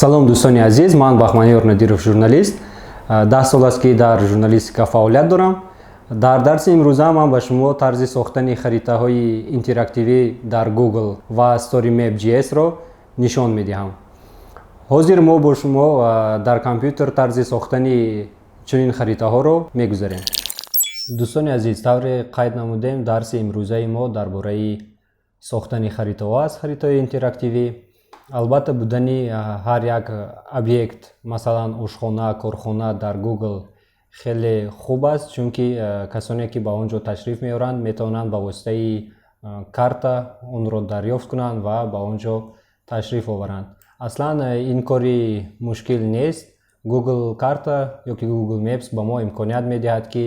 салом дӯстони азиз, ман бахманиёр надиров журналист. 10 сол аст ки дар журналистика фаъолият дорам. дар дарси имрӯза ман ба шумо тарзи сохтани харитаҳои интерактивӣ дар Google ва StoryMap.js-ро нишон медиҳам. ҳозир мо бо шумо дар компютер тарзи сохтани чунин харитаҳоро мегузарем. дӯстони азиз, тавре қайд намудем, дарси имрӯзаи мо дар бораи сохтани харитаҳо аст, харитаҳои интерактивӣ. албатта будани ҳар як объект, масалан ошхона, корхона дар Google хеле хуб аст, чунки касоне ки ба он ҷо ташриф меоранд метавонанд ба воситаи карта онро дарёфт кунанд ва ба он ҷо ташриф оваранд. аслан ин кори мушкил нест. Google карта ёки Google Maps ба мо имконият медиҳад ки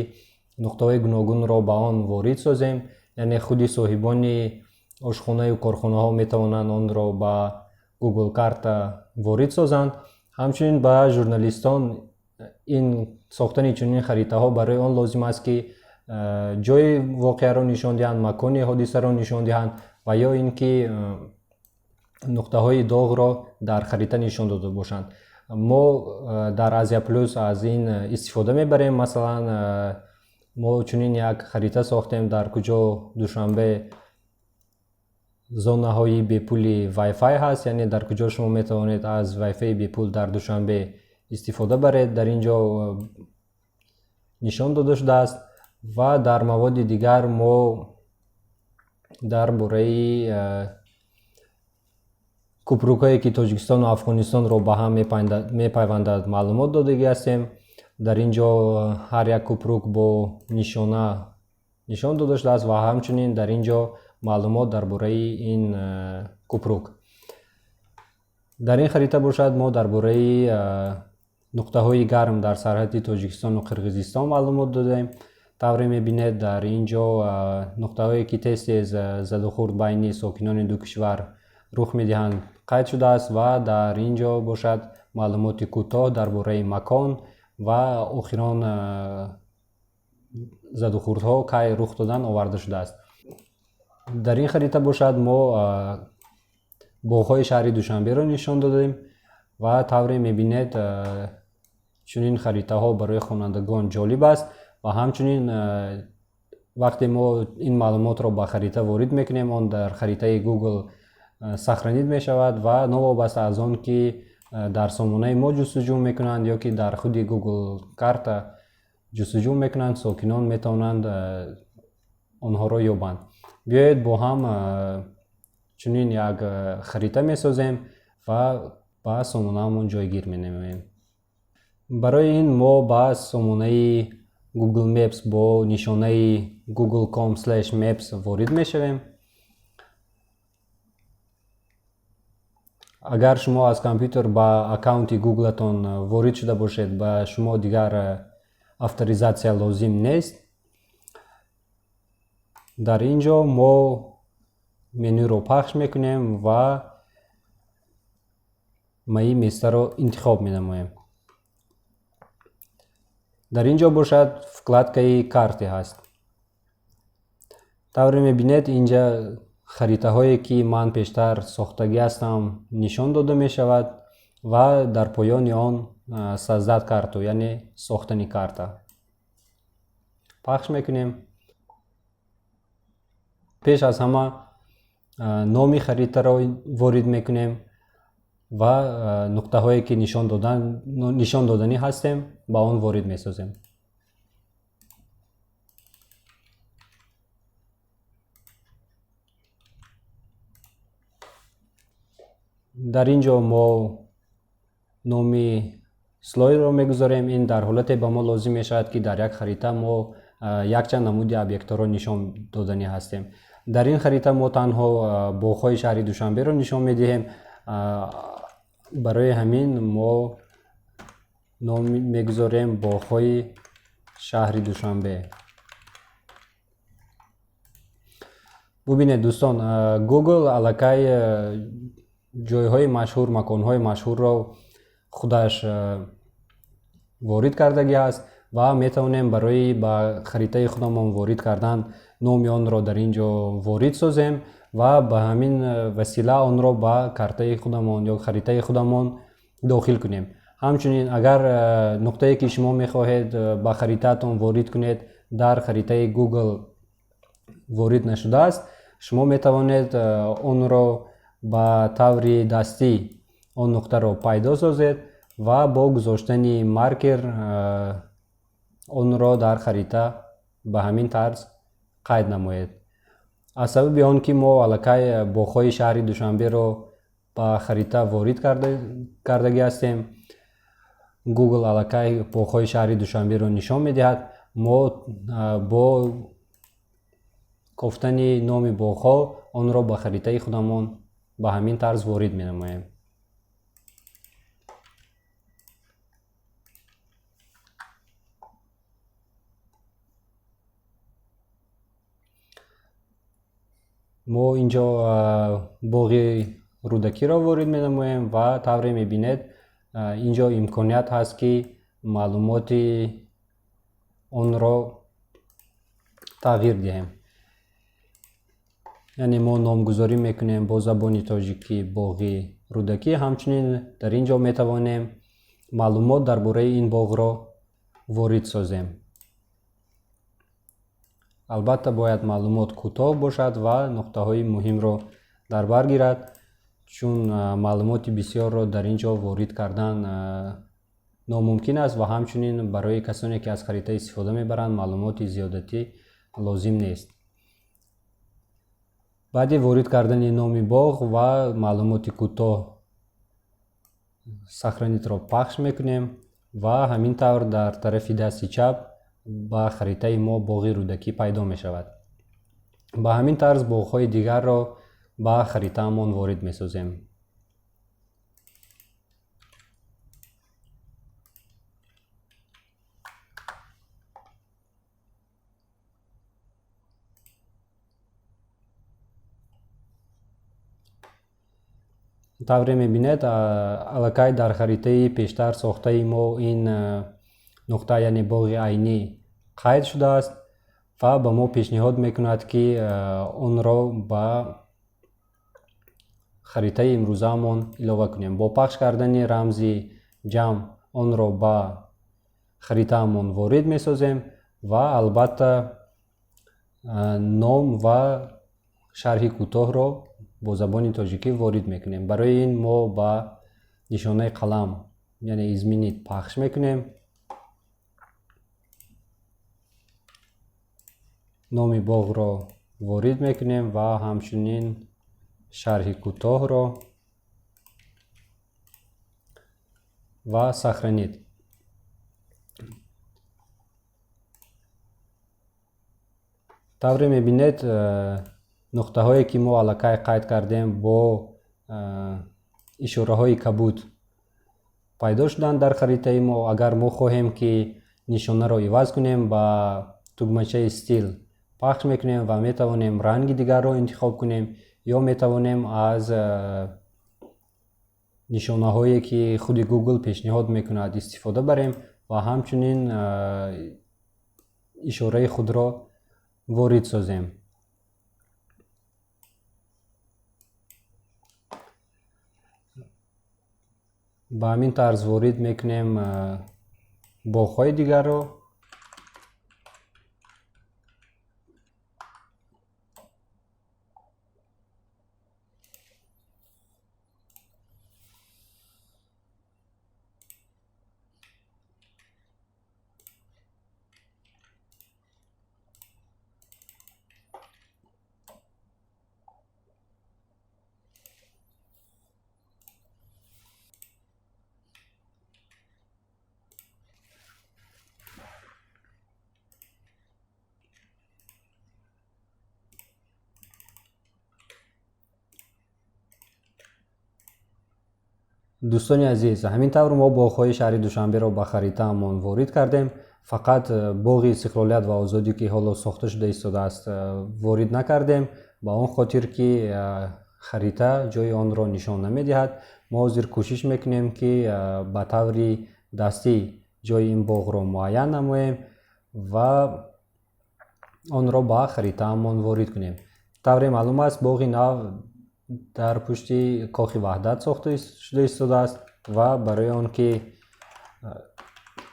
нуқтаҳои гуногунро ба он ворид созем, яъне худи соҳибони ошхонаю корхонаҳо метавонанд онро ба Google карта ворид созанд. ҳамчунин ба журналистон ин сохтани чунин харитаҳо барои он лозим аст ки ҷои воқеаро нишон диҳанд, макони ҳодисаро нишон диҳанд ва ё ин ки нуқтаҳои доғро дар харита нишон дода бошанд. мо дар Азия Плюс аз ин истифода мебарем. Масалан мо чунин як харита сохтем, дар куҷо душанбе зонаҳои бепули Wi-Fi ҳаст, яъне дар куҷо шумо метавонед аз Wi-Fi бепул дар Душанбе истифода баред. дар ин ҷо нишон дода шудааст. ва дар маводи дигар мо дар бораи купрукҳое ки Тоҷикистону Афғонистонро ба ҳам мепайвандад маълумот додагӣ ҳастем. дар ин ҷо ҳар як купрук бо нишона нишон дода шудааст ва ҳамчунин дар ин ҷо маълумот дар бораи ин купрук. дар ин харита бошад мо дар бораи нуқтаҳои гарм дар сарҳади Тоҷикистону Қирғизистон маълумот додаем. тавре мебинед дар ин ҷо нуқтаҳое ки тез тез задухурд байни сокинони ду кишвар рух медиҳанд қайд шудааст ва дар ин ҷо бошад маълумоти кӯтоҳ дар бораи макон ва охирон задухурдҳо кай рух додан оварда шудааст. дар ин харита бошад мо боғҳои шаҳри Душанберо нишон додем ва тавре мебинед чунин харитаҳо барои хонандагон ҷолиб аст ва ҳамчунин вақте мо ин маълумотро ба харита ворид мекунем, он дар харитаи Google сахранид мешавад ва новобаста аз он ки дар сомонаи мо ҷустуҷӯ мекунанд ё ки дар худи Google карта ҷустуҷӯ мекунанд, сокинон метавонанд онҳоро ёбанд. биёед бо ҳам чунин як харита месозем ва ба сомонаамон ҷойгир менамоем. барои ин мо ба сомонаи Google Maps бо нишонаи google.com/maps ворид мешавем. агар шумо аз компютер ба аккаунти Google-атон ворид шуда бошед, ба шумо дигар авторизатсия лозим нест. дар ин ҷо мо менюро пахш мекунем ва маи местаро интихоб менамоем. дар ин ҷо бошад вкладкаи карте ҳаст. тавре мебинед инҷа харитаҳое ки ман пештар сохтагӣ ҳастам нишон дода мешавад ва дар поёни он саздат карто, яъне сохтани карта пахш мекунем. пеш аз ҳама номи харитаро ворид мекунем ва нуқтаҳое ки нишон доданӣ ҳастем ба он ворид месозем. дар ин ҷо мо номи слойдро мегузорем. ин дар ҳолате ба мо лозим мешавад ки дар як харита мо якчанд намуди объектҳоро нишон доданӣ ҳастем. дар ин харита мо танҳо боғҳои шаҳри Душанберо нишон медиҳем. барои ҳамин мо ном мегузорем боғҳои шаҳри Душанбе. бубинед дӯстон, Google аллакай ҷойҳои машҳур, маконҳои машҳурро худаш ворид кардагӣ аст ва метавонем барои ба харитаи худамон ворид кардан номи онро дар ин ҷо ворид созем ва ба ҳамин васила онро ба картаи худамон ё харитаи худамон дохил кунем. ҳамчунин агар нуқтае ки шумо мехоҳед ба харитаатон ворид кунед дар харитаи Google ворид нашудааст, шумо метавонед онро ба таври дастӣ он нуқтаро пайдо созед ва бо гузоштани маркер онро дар харита ба ҳамин тарз қайд намоед. аз сабаби он ки мо аллакай боғҳои шаҳри Душанберо ба харита ворид кардагӣ ҳастем, Google аллакай боғҳои шаҳри Душанберо нишон медиҳад. мо бо кофтани номи боғҳо онро ба харитаи худамон ба ҳамин тарз ворид менамоем. мо инҷо боғи рӯдакиро ворид менамоем ва тавре мебинед инҷо имконият ҳаст ки маълумоти онро тағйир диҳем. яъне мо номгузорӣ мекунем бо забони тоҷикӣ боғи рӯдакӣ. ҳамчунин дар ин ҷо метавонем маълумот дар бораи ин боғро ворид созем. албатта бояд маълумот кӯтоҳ бошад ва нуқтаҳои муҳимро дар бар гирад, чун маълумоти бисёрро дар ин ҷо ворид кардан номумкин аст ва ҳамчунин барои касоне ки аз харита истифода мебаранд маълумоти зиёдатӣ лозим нест. баъди ворид кардани номи боғ ва маълумоти кӯтоҳ сохранитро пахш мекунем ва ҳамин тавр дар тарафи дасти чап ба харитаи мо боғи рӯдакӣ пайдо мешавад. ба ҳамин тарз боғҳои дигарро ба харитаамон ворид месозем. тавре мебинед аллакай дар харитаи пештар сохтаи мо ин нуқта яъне боғи айнӣ қайд шудааст ва ба мо пешниҳод мекунад ки онро ба харитаи имрӯзаамон илова кунем. бо пахш кардани рамзи ҷамъ онро ба харитаамон ворид месозем ва албатта ном ва шарҳи кӯтоҳро бо забони тоҷикӣ ворид мекунем. барои ин мо ба нишонаи қалам яъне изминит пахш мекунем. номи боғро ворид мекунем ва ҳамчунин шарҳи кӯтоҳро ва сохранид. тавре мебинед нуқтаҳое ки мо аллакай қайд кардем бо ишораҳои кабуд пайдо шуданд дар харитаи мо. агар мо хоҳем ки нишонаро иваз кунем ба тугмачаи стил пахш мекунем ва метавонем ранги дигарро интихоб кунем ё метавонем аз нишонаҳое ки худи Google пешниҳод мекунад истифода барем ва ҳамчунин ишораи худро ворид созем. ба ҳамин тарз ворид мекунем боғҳои дигарро. дӯстони азиз, ҳамин тавр мо боғҳои шаҳри Душанберо ба харитаамон ворид кардем. фақат боғи истиқлолият ва озодӣ ки ҳоло сохта шуда истодааст ворид накардем, ба он хотир ки харита ҷои онро нишон намедиҳад. мо ҳозир кӯшиш мекунем ки ба таври дастӣ ҷои ин боғро муайян намоем ва онро ба харитаамон ворид кунем. тавре маълум аст боғи нав дар пушти кохи ваҳдат сохта шуда истодааст. ва барои он ки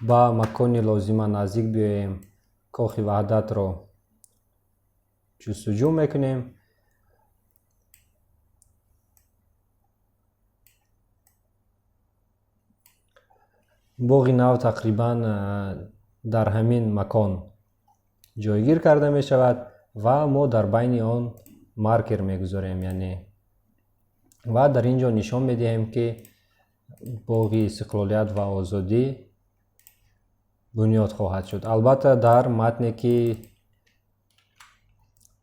ба макони лозима наздик биёем, кохи ваҳдатро ҷустуҷӯ мекунем. боғи нав тақрибан дар ҳамин макон ҷойгир карда мешавад ва мо дар байни он маркер мегузорем, яъне ва дар ин ҷо нишон медиҳем ки боғи истиқлолият ва озодӣ бунёд хоҳад шуд. Албатта дар матне ки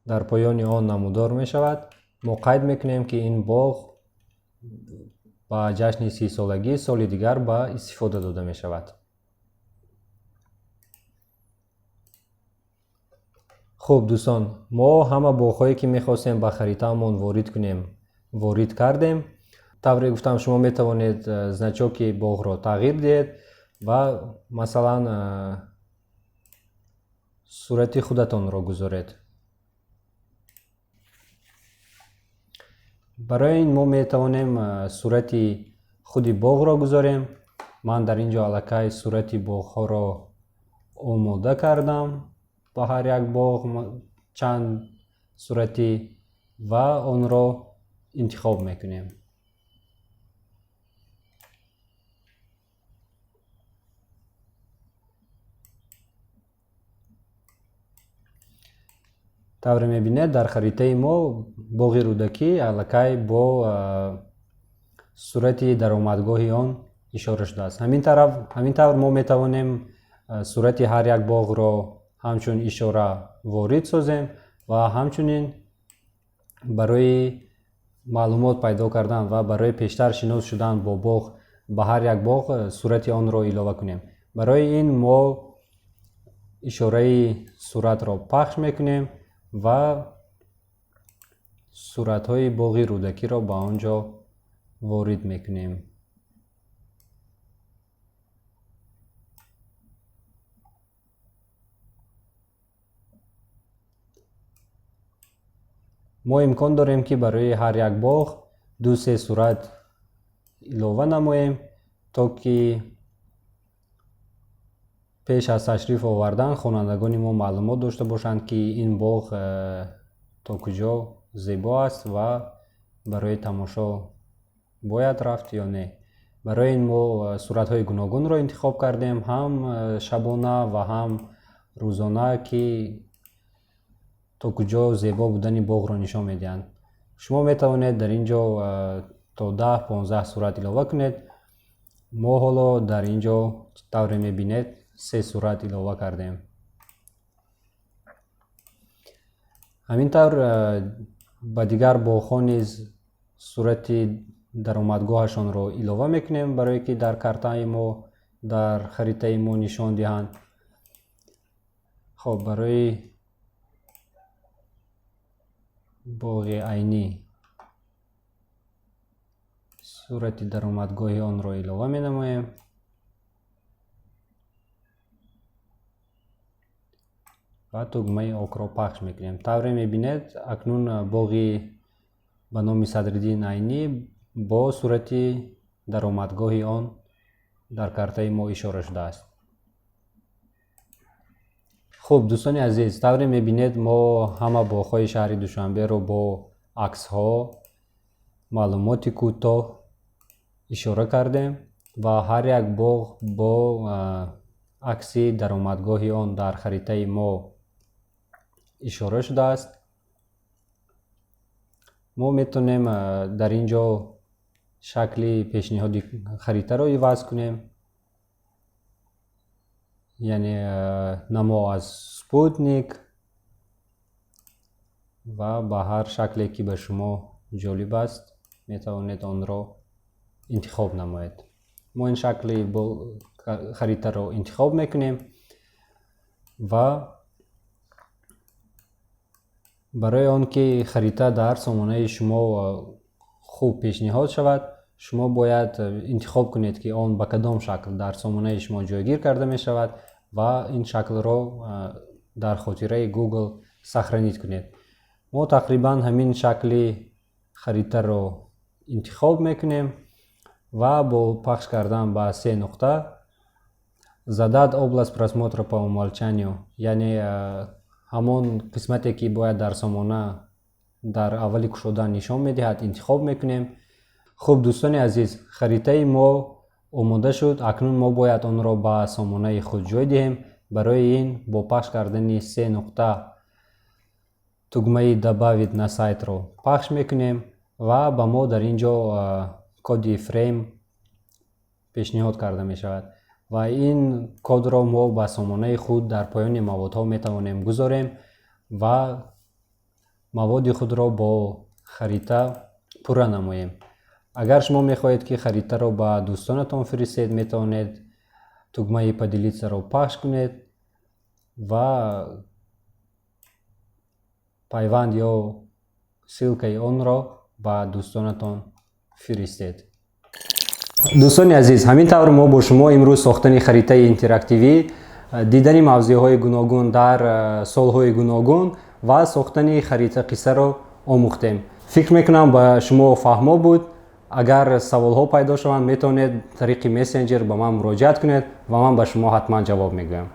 дар поёни он намудор мешавад, мо қайд мекунем ки ин боғ ба ҷашни 30-солагӣ соли дигар ба истифода дода мешавад. хуб дӯстон, мо ҳама боғҳое ки мехостем ба харитаамон ворид кунем, ворид кардем. тавре гуфтам, шумо метавонед значоки боғро тағйир диҳед ва масалан сурати худатонро гузоред. барои ин мо метавонем сурати худи боғро гузорем. ман дар ин ҷо аллакай сурати боғҳоро омода кардам. ба ҳар як боғ чанд сурати ва онро интихоб мекунем. тавре мебинед, дар харитаи мо боғи рӯдакӣ аллакай бо сурати даромадгоҳи он ишора шудааст. ҳамин тавр мо метавонем сурати ҳар як боғро ҳамчун ишора ворид созем ва ҳамчунин барои маълумот пайдо кардан ва барои пештар шинос шудан бо боғ ба ҳар як боғ сурати онро илова кунем. барои ин мо ишораи суратро пахш мекунем ва суратҳои боғи рӯдакиро ба он ҷо ворид мекунем. мо имкон дорем ки барои ҳар як боғ 2-3 сурат илова намоем, то ки пеш аз ташриф овардан хонандагони мо маълумот дошта бошанд ки ин боғ то куҷо зебо аст ва барои тамошо бояд рафт ё не. барои ин мо суратҳои гуногунро интихоб кардем, ҳам шабона ва ҳам рӯзона, ки то куҷо зебо будани боғро нишон медиҳанд. шумо метавонед дар ин ҷо то 10-15 сурат илова кунед. мо ҳоло дар ин ҷо тавре мебинед 3 сурат илова кардем. ҳамин тавр ба дигар боғҳо низ сурати даромадгоҳашонро илова мекунем, барое ки дар картаи мо, дар харитаи мо нишон диҳанд. хоб, барои боғи айнӣ сурати даромадгоҳи онро илова менамоем. ва тугмаи окро пахш мекунем. тавре мебинед акнун боғи ба номи Садриддин Айнӣ бо сурати даромадгоҳи он дар картаи мо ишора шудааст. хуб дӯстони азиз, тавре мебинед мо ҳама боғҳои шаҳри Душанберо бо аксҳо, маълумоти кӯтоҳ ишора кардем ва ҳар як боғ бо акси даромадгоҳи он дар харитаи мо ишора шудааст. мо метавонем дар ин ҷо шакли пешниҳоди харитаро иваз кунем, яъне намо аз спутник ва ба ҳар шакле ки ба шумо ҷолиб аст метавонед онро интихоб намоед. мо ин шакли харитаро интихоб мекунем ва барои он ки харита дар сомонаи шумо хуб пешниҳод шавад, шумо бояд интихоб кунед ки он ба кадом шакл дар сомонаи шумо ҷойгир карда мешавад ва ин шаклро дар хотираи Google сахранид кунед. мо тақрибан ҳамин шакли харитаро интихоб мекунем ва бо пахш кардан ба 3 нуқта задат област просмотра по умолчанию, яъне ҳамон қисмате ки бояд дар сомона дар аввали кушодан нишон медиҳад интихоб мекунем. хуб дӯстони азиз, харитаи мо омода шуд. Акнун мо бояд онро ба сомонаи худ ҷой диҳем. барои ин бо пахш кардани 3 нуқта тугмаи добавид на сайтро пахш мекунем ва ба мо дар ин ҷо коди фрейм пешниҳод карда мешавад ва ин кодро мо ба сомонаи худ дар поёни маводҳо метавонем гузорем ва маводи худро бо харита пурра намоем. агар шумо мехоҳед ки харитаро ба дӯстонатон фиристед, метавонед тугмаи поделитсаро пахш кунед ва пайванд ё силкаи онро ба дӯстонатон фиристед. дӯстони азиз, ҳамин тавр мо бо шумо имрӯз сохтани харитаи интерактивӣ, дидани мавзеъҳои гуногун дар солҳои гуногун ва сохтани харита қиссаро омӯхтем. фикр мекунам ба шумо фаҳмо буд. агар саволҳо пайдо шаванд, метавонед тариқи мессенҷер ба ман муроҷиат кунед ва ман ба шумо ҳатман ҷавоб мегӯям.